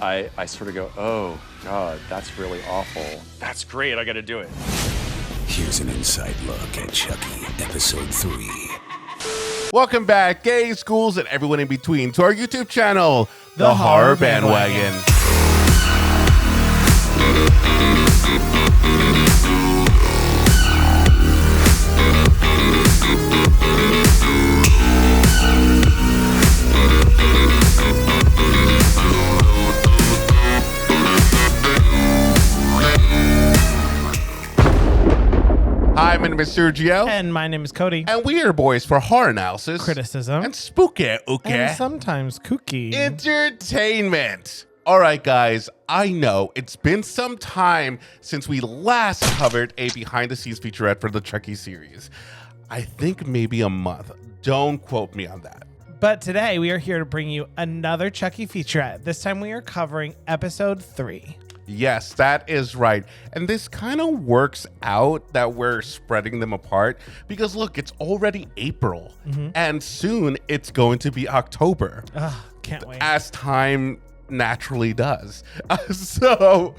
I sort of go, oh, God, that's really awful. That's great. I got to do it. Here's an inside look at Chucky, episode 3. Welcome back, gay schools and everyone in between, to our YouTube channel, The Horror Bandwagon. Hi, my name is Sergio. And my name is Cody. And we are boys for horror analysis, Criticism, and spooky, and sometimes kooky entertainment. All right, guys, I know it's been some time since we last covered a behind-the-scenes featurette for the Chucky series. I think maybe a month. Don't quote me on that. But today we are here to bring you another Chucky featurette. This time we are covering episode 3. Yes, that is right. And this kind of works out that we're spreading them apart because look, it's already April and soon it's going to be October. Can't wait. As time naturally does. So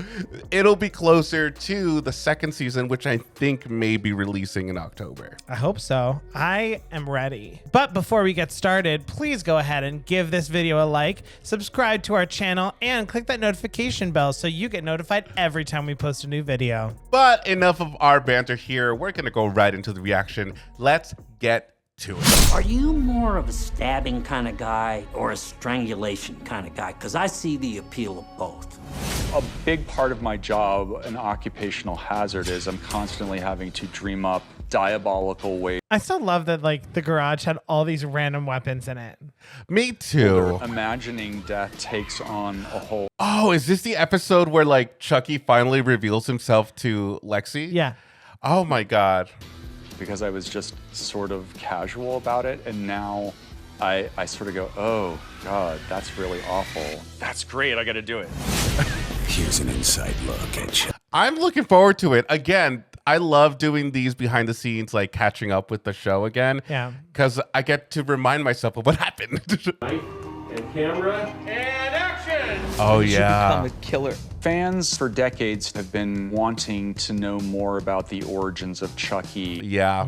it'll be closer to the second season, which I think may be releasing in October. I hope so. I am ready. But before we get started, please go ahead and give this video a like, subscribe to our channel, and click that notification bell so you get notified every time we post a new video. But enough of our banter here. We're going to go right into the reaction. Let's get to it. Are you more of a stabbing kind of guy or a strangulation kind of guy? Because I see the appeal of both. A big part of my job, an occupational hazard, is I'm constantly having to dream up diabolical ways. I still love that like the garage had all these random weapons in it. Me too. Imagining death takes on a whole. Oh, is this the episode where like Chucky finally reveals himself to Lexi? Yeah. Oh my God. Because I was just sort of casual about it, and now I sort of go, oh, God, that's really awful. That's great. I got to do it. Here's an inside look at Chucky. I'm looking forward to it. Again, I love doing these behind the scenes, like catching up with the show again. Yeah. Because I get to remind myself of what happened. And camera and action! Oh, yeah. Become a killer. Fans for decades have been wanting to know more about the origins of Chucky Yeah.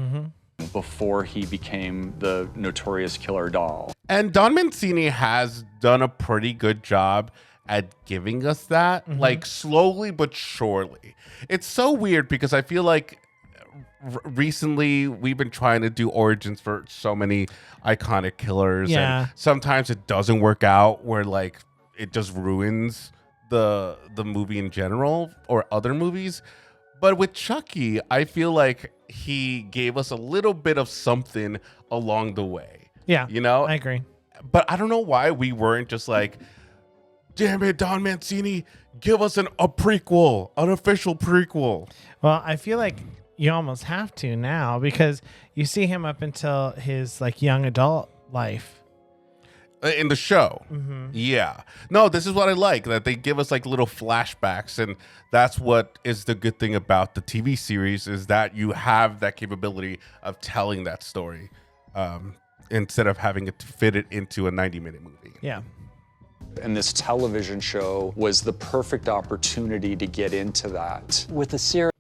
before he became the notorious killer doll. And Don Mancini has done a pretty good job at giving us that, like slowly but surely. It's so weird because I feel like recently we've been trying to do origins for so many iconic killers. Yeah. And sometimes it doesn't work out where like it just ruins the movie in general or other movies. But with Chucky, I feel like he gave us a little bit of something along the way. Yeah. You know? I agree. But I don't know why we weren't just like, damn it, Don Mancini, give us a prequel, an official prequel. Well, I feel like you almost have to now because you see him up until his like young adult life. In the show. Yeah. No, this is what I like, that they give us like little flashbacks, and that's what is the good thing about the TV series is that you have that capability of telling that story instead of having it to fit it into a 90-minute movie. Yeah. And this television show was the perfect opportunity to get into that. With a serious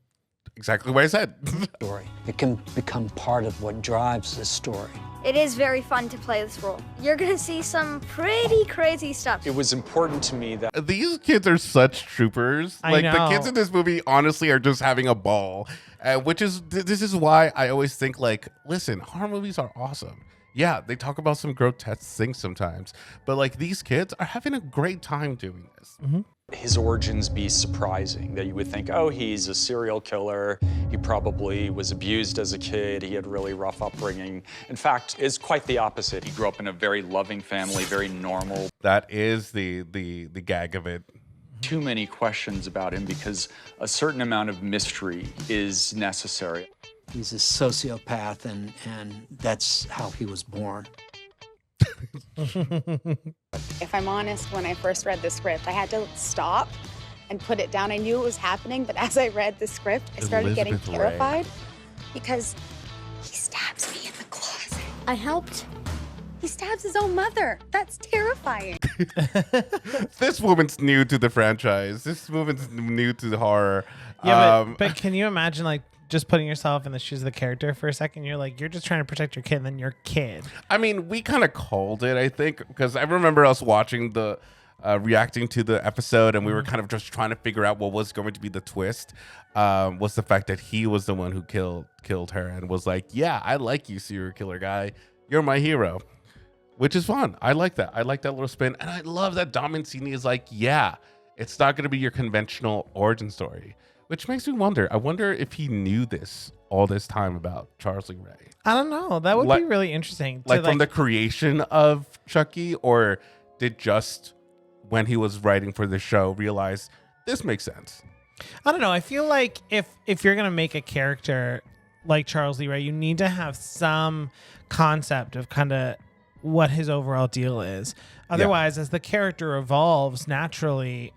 Exactly what I said. story, it can become part of what drives the story. It is very fun to play this role. You're gonna see some pretty crazy stuff. It was important to me that These kids are such troopers. I Like know. the kids in this movie honestly are just having a ball. Which is, this is why I always think like, listen, horror movies are awesome. Yeah, they talk about some grotesque things sometimes, but like these kids are having a great time doing this. his origins be surprising, that you would think, oh, he's a serial killer, he probably was abused as a kid, he had really rough upbringing. In fact, it's quite the opposite. He grew up in a very loving family, very normal. That is the gag of it. Too many questions about him because a certain amount of mystery is necessary. He's a sociopath, and that's how he was born. If I'm honest, when I first read the script, I had to stop and put it down. I knew it was happening, but as I read the script, I started getting Elizabeth Ray. terrified because he stabs me in the closet. I helped. He He stabs his own mother. That's terrifying. This woman's new to the franchise. This woman's new to the horror. Yeah, but can you imagine like just putting yourself in the shoes of the character for a second? You're like, you're just trying to protect your kid, and then your kid. I mean, we kind of called it, I think, because I remember us watching the reacting to the episode, and we were kind of just trying to figure out what was going to be the twist. Was the fact that he was the one who killed her, and was like, yeah, I like you, serial killer guy. You're my hero, which is fun. I like that. I like that little spin, and I love that Dom Mancini is like, yeah, it's not going to be your conventional origin story, which makes me wonder. I wonder if he knew this all this time about Charles Lee Ray. I don't know. That would be really interesting. Like from the creation of Chucky, or did just when he was writing for the show realize this makes sense? I don't know. I feel like if you're gonna make a character like Charles Lee Ray, you need to have some concept of kind of what his overall deal is. Otherwise, as the character evolves naturally,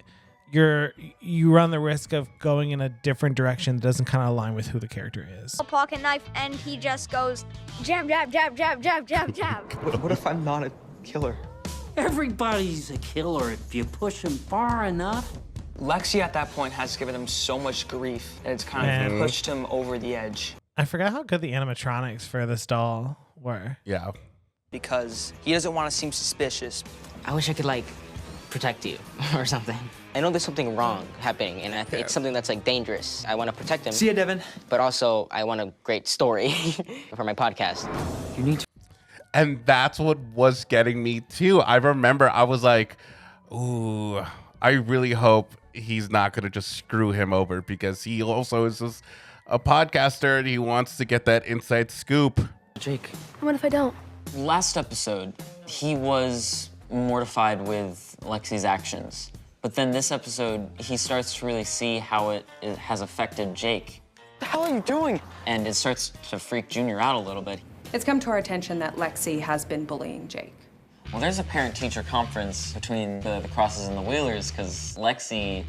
you run the risk of going in a different direction that doesn't kind of align with who the character is. A pocket knife, and he just goes jab, jab, jab, jab, jab, jab, jab. What if I'm not a killer? Everybody's a killer if you push him far enough. Lexi at that point has given him so much grief, and it's kind of pushed him over the edge. I forgot how good the animatronics for this doll were. Yeah. Because he doesn't want to seem suspicious. I wish I could, like, protect you or something. I know there's something wrong happening, and it's something that's, like, dangerous. I want to protect him. See ya, Devin. But also, I want a great story for my podcast. You need to. And that's what was getting me too. I remember I was like, ooh, I really hope he's not going to just screw him over, because he also is just a podcaster and he wants to get that inside scoop. Jake. What if I don't? Last episode, he was mortified with Lexi's actions. But then this episode, he starts to really see how it has affected Jake. What the hell are you doing? And it starts to freak Junior out a little bit. It's come to our attention that Lexi has been bullying Jake. Well, there's a parent-teacher conference between the Crosses and the Wheelers, because Lexi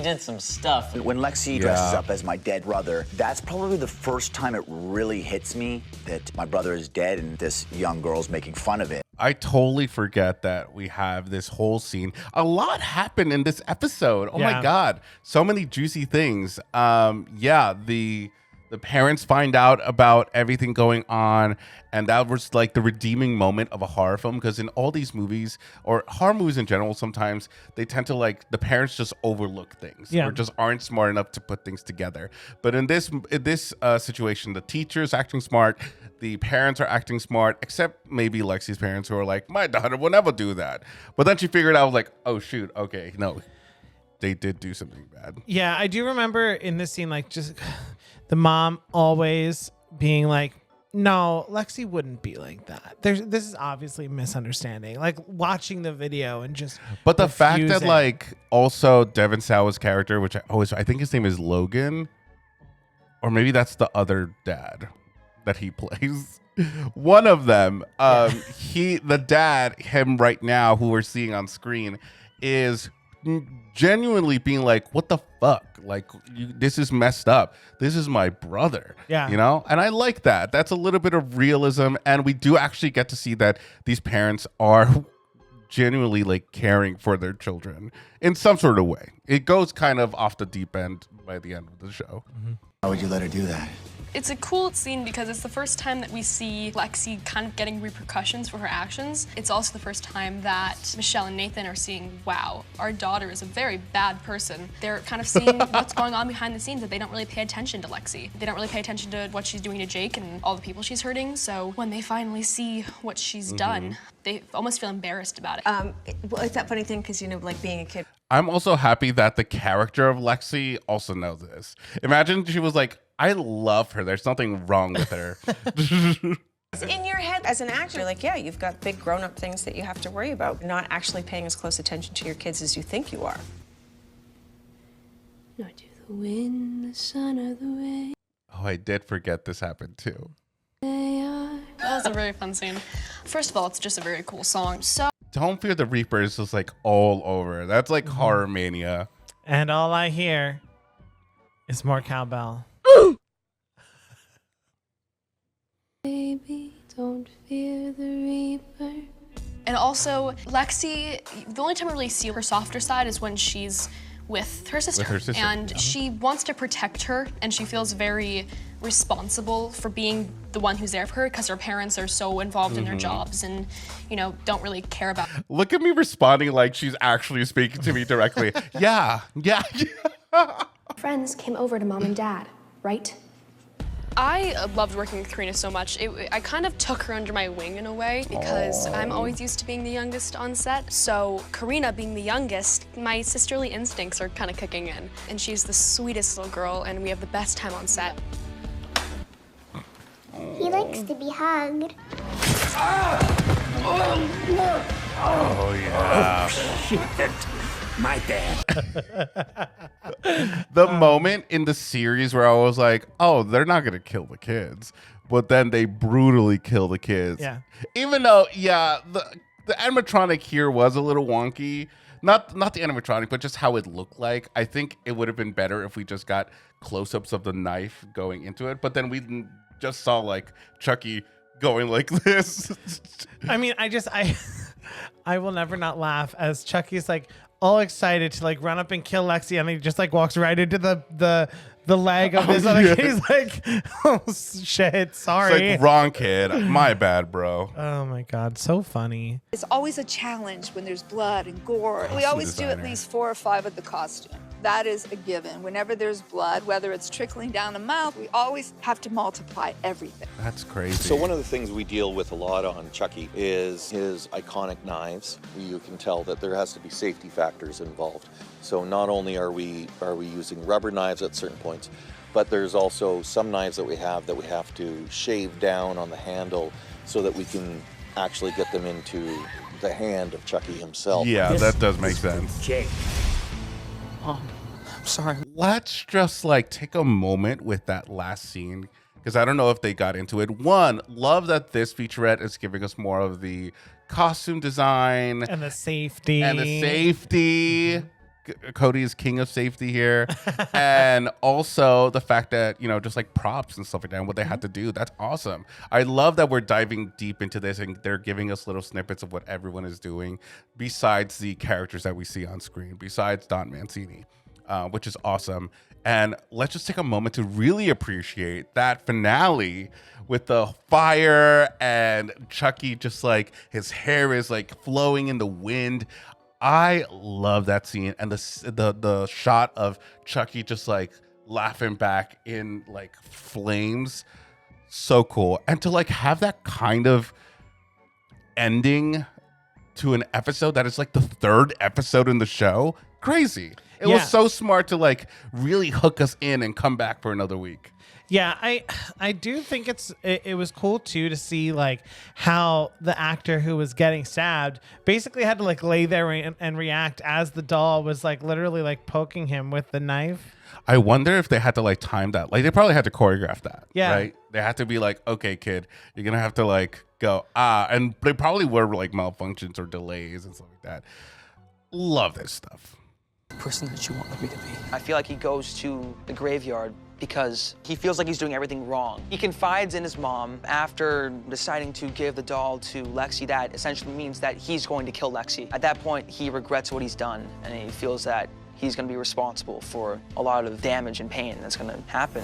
did some stuff. When Lexi dresses up as my dead brother, that's probably the first time it really hits me that my brother is dead and this young girl's making fun of it. I totally forget that we have this whole scene. A lot happened in this episode. Oh my God. So many juicy things. The parents find out about everything going on, and that was like the redeeming moment of a horror film, because in all these movies, or horror movies in general, sometimes they tend to, like, the parents just overlook things or just aren't smart enough to put things together. But in this situation, the teacher's acting smart, the parents are acting smart, except maybe Lexi's parents, who are like, my daughter will never do that. But then she figured out, like, oh shoot, okay, no, they did do something bad. Yeah, I do remember in this scene, like, just the mom always being like, no, Lexi wouldn't be like that. This is obviously a misunderstanding. Like, watching the video and just But the fact that, like, also Devin Sawa's character, which I think his name is Logan, or maybe that's the other dad that he plays. One of them, the dad, him right now, who we're seeing on screen, is genuinely being like, what the fuck? Like, this is messed up. This is my brother. Yeah. You know? And I like that. That's a little bit of realism. And we do actually get to see that these parents are genuinely, like, caring for their children in some sort of way. It goes kind of off the deep end by the end of the show. Mm-hmm. Why would you let her do that? It's a cool scene because it's the first time that we see Lexi kind of getting repercussions for her actions. It's also the first time that Michelle and Nathan are seeing, wow, our daughter is a very bad person. They're kind of seeing what's going on behind the scenes, that they don't really pay attention to Lexi. They don't really pay attention to what she's doing to Jake and all the people she's hurting. So when they finally see what she's done, they almost feel embarrassed about it. Well, it's that funny thing because, you know, like being a kid. I'm also happy that the character of Lexi also knows this. Imagine she was like, I love her. There's nothing wrong with her. In your head as an actor, you're like, yeah, you've got big grown-up things that you have to worry about. You're not actually paying as close attention to your kids as you think you are. Nor to the wind, the sun, or the rain. Oh, I did forget this happened too. That was a very fun scene. First of all, it's just a very cool song. So Don't Fear the Reaper is just like all over. That's like horror mania. And all I hear is more cowbell. Baby, don't fear the paper. And also, Lexi, the only time we really see her softer side is when she's with her sister. And she wants to protect her, and she feels very responsible for being the one who's there for her because her parents are so involved in their jobs and, you know, don't really care about her. Look at me responding like she's actually speaking to me directly. Yeah. Friends came over to Mom and Dad, right? I loved working with Karina so much. I kind of took her under my wing in a way because I'm always used to being the youngest on set. So Karina being the youngest, my sisterly instincts are kind of kicking in. And she's the sweetest little girl, and we have the best time on set. He likes to be hugged. Oh, yeah. Shit. My bad. The moment in the series where I was like, oh, they're not going to kill the kids. But then they brutally kill the kids. Yeah. Even though, the animatronic here was a little wonky. Not the animatronic, but just how it looked like. I think it would have been better if we just got close-ups of the knife going into it. But then we just saw, like, Chucky going like this. I mean, I will never not laugh as Chucky's like all excited to like run up and kill Lexi, and he just like walks right into the leg of this other kid. He's like, oh shit, sorry. It's like, wrong kid. My bad, bro. Oh my God, so funny. It's always a challenge when there's blood and gore. We always do at least 4 or 5 of the costume. That is a given. Whenever there's blood, whether it's trickling down the mouth, we always have to multiply everything. That's crazy. So one of the things we deal with a lot on Chucky is his iconic knives. You can tell that there has to be safety factors involved. So not only are we using rubber knives at certain points, but there's also some knives that we have to shave down on the handle so that we can actually get them into the hand of Chucky himself. Yeah, that does make sense. Jake. Oh, I'm sorry. Let's just like take a moment with that last scene, because I don't know if they got into it. One, love that this featurette is giving us more of the costume design and the safety. Cody is king of safety here. And also the fact that, just like props and stuff like that and what they had to do. That's awesome. I love that we're diving deep into this and they're giving us little snippets of what everyone is doing besides the characters that we see on screen, besides Don Mancini, which is awesome. And let's just take a moment to really appreciate that finale with the fire and Chucky just like his hair is like flowing in the wind. I love that scene, and the shot of Chucky just like laughing back in like flames, so cool. And to like have that kind of ending to an episode that is like the 3rd episode in the show, crazy. It was so smart to like really hook us in and come back for another week. Yeah, I do think it was cool too to see like how the actor who was getting stabbed basically had to like lay there and react as the doll was like literally like poking him with the knife. I wonder if they had to like time that. Like they probably had to choreograph that. Yeah. Right? They had to be like, okay, kid, you're gonna have to like go and they probably were like malfunctions or delays and stuff like that. Love this stuff. The person that you wanted me to be. I feel like he goes to the graveyard because he feels like he's doing everything wrong. He confides in his mom after deciding to give the doll to Lexi. That essentially means that he's going to kill Lexi. At that point, he regrets what he's done, and he feels that he's going to be responsible for a lot of damage and pain that's going to happen.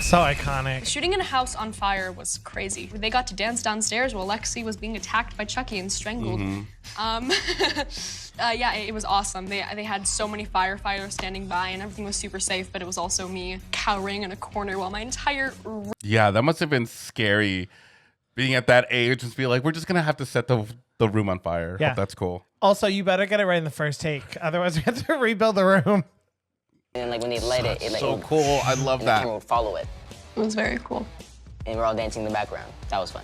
So iconic. Shooting in a house on fire was crazy. They got to dance downstairs while Lexi was being attacked by Chucky and strangled. Yeah, it was awesome. They had so many firefighters standing by and everything was super safe, but it was also me cowering in a corner while my entire... Yeah, that must have been scary being at that age and be like, we're just going to have to set the room on fire. Yeah. Hope that's cool. Also, you better get it right in the first take. Otherwise, we have to rebuild the room. And like when they light it, like so cool. I love and that. The camera would follow it. It was very cool. And we're all dancing in the background. That was fun.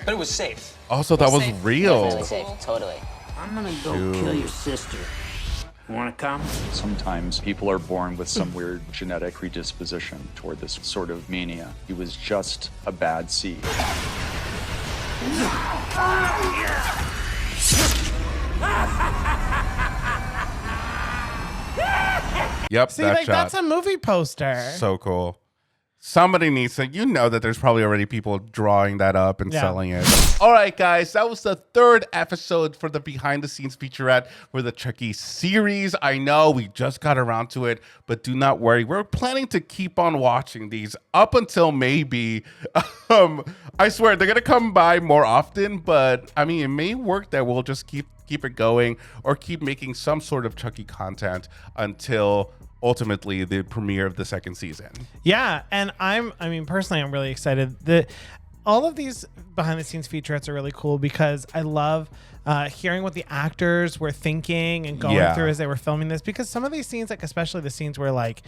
But it was safe. Also, that was real. It was really safe. Totally. I'm gonna go kill your sister. You wanna come? Sometimes people are born with some weird genetic predisposition toward this sort of mania. He was just a bad seed. Yep, See, that like shot. that's a movie poster. So cool. Somebody needs to, that there's probably already people drawing that up and selling it. All right, guys, that was the third episode for the behind the scenes featurette for the Chucky series. I know we just got around to it, but do not worry. We're planning to keep on watching these up until maybe, I swear they're going to come by more often, but I mean, it may work that we'll just keep it going or keep making some sort of Chucky content until ultimately the premiere of the second season. Yeah, and personally, I'm really excited. All of these behind the scenes featurettes are really cool because I love hearing what the actors were thinking and going through as they were filming this, because some of these scenes, like especially the scenes where like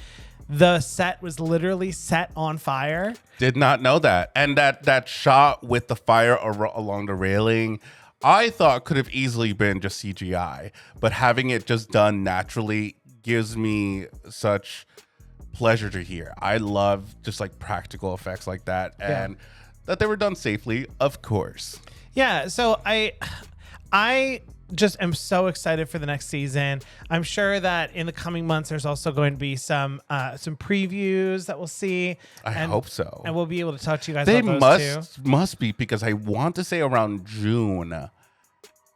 the set was literally set on fire. Did not know that. And that shot with the fire along the railing, I thought could have easily been just CGI, but having it just done naturally gives me such pleasure to hear. I love just like practical effects like that, and that they were done safely, of course. Yeah, so I just am so excited for the next season. I'm sure that in the coming months there's also going to be some previews that we'll see. I hope so. And we'll be able to talk to you guys about those too. Must be, because I want to say around June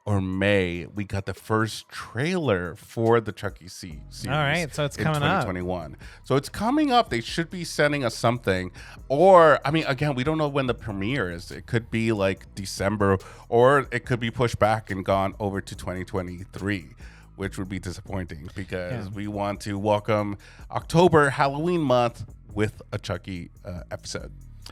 or May, we got the first trailer for the Chucky series. All right, so it's coming up. 2021. So it's coming up. They should be sending us something. Or, I mean, again, we don't know when the premiere is. It could be like December, or it could be pushed back and gone over to 2023, which would be disappointing because we want to welcome October, Halloween month, with a Chucky episode.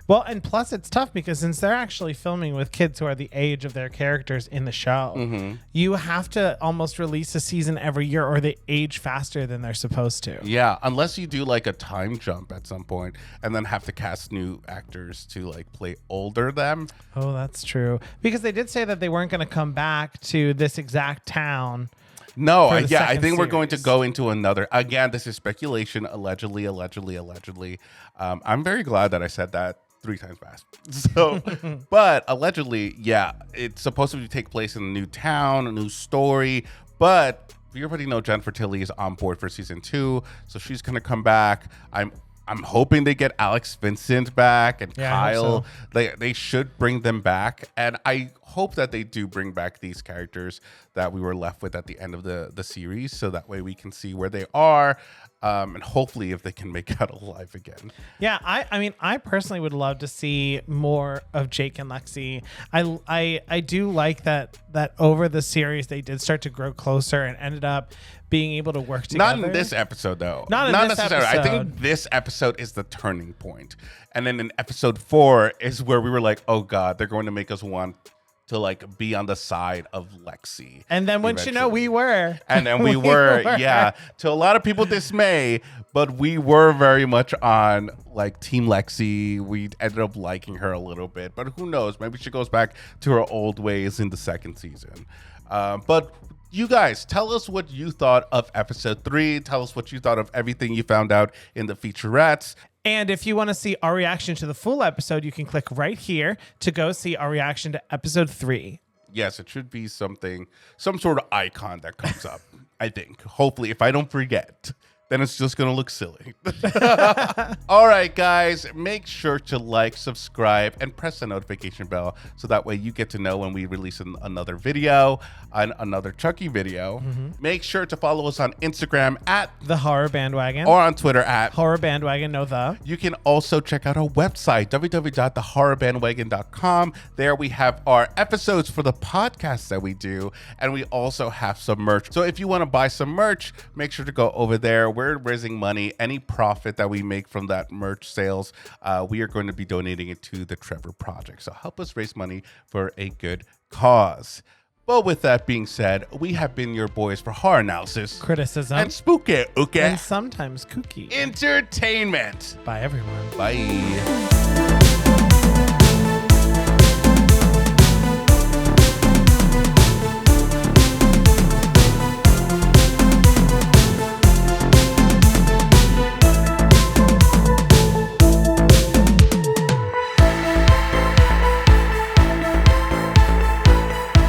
Well, and plus it's tough because since they're actually filming with kids who are the age of their characters in the show, you have to almost release a season every year or they age faster than they're supposed to. Yeah, unless you do like a time jump at some point and then have to cast new actors to like play older them. Oh, that's true. Because they did say that they weren't going to come back to this exact town. No, I think we're going to go into another. Again, this is speculation, allegedly. I'm very glad that I said that 3 times fast. So, but allegedly, it's supposed to take place in a new town, a new story. But we already know Jennifer Tilly is on board for season 2, so she's gonna come back. I'm hoping they get Alex Vincent back and Kyle. They should bring them back, and I hope that they do bring back these characters that we were left with at the end of the series, so that way we can see where they are, and hopefully if they can make it out alive again. Yeah, I mean, I personally would love to see more of Jake and Lexi. I do like that over the series they did start to grow closer and ended up being able to work together. Not in this episode, though. Not necessarily. I think this episode is the turning point. And then in episode 4 is where we were like, oh God, they're going to make us want to like be on the side of Lexi. And then once you know, we were. And then we were, yeah. To a lot of people's dismay, but we were very much on like Team Lexi. We ended up liking her a little bit, but who knows? Maybe she goes back to her old ways in the second season. But you guys, tell us what you thought of episode 3. Tell us what you thought of everything you found out in the featurettes. And if you want to see our reaction to the full episode, you can click right here to go see our reaction to episode 3. Yes, it should be some sort of icon that comes up, I think. Hopefully, if I don't forget. Then it's just going to look silly. All right, guys, make sure to like, subscribe, and press the notification bell so that way you get to know when we release another video, another Chucky video. Make sure to follow us on Instagram at The Horror Bandwagon, or on Twitter at Horror Bandwagon. You can also check out our website, www.thehorrorbandwagon.com. There we have our episodes for the podcasts that we do, and we also have some merch. So if you want to buy some merch, make sure to go over there. We're raising money. Any profit that we make from that merch sales, we are going to be donating it to the Trevor Project. So help us raise money for a good cause. Well, with that being said, we have been your boys for horror analysis, criticism, and spooky, and sometimes kooky entertainment. Bye, everyone. Bye.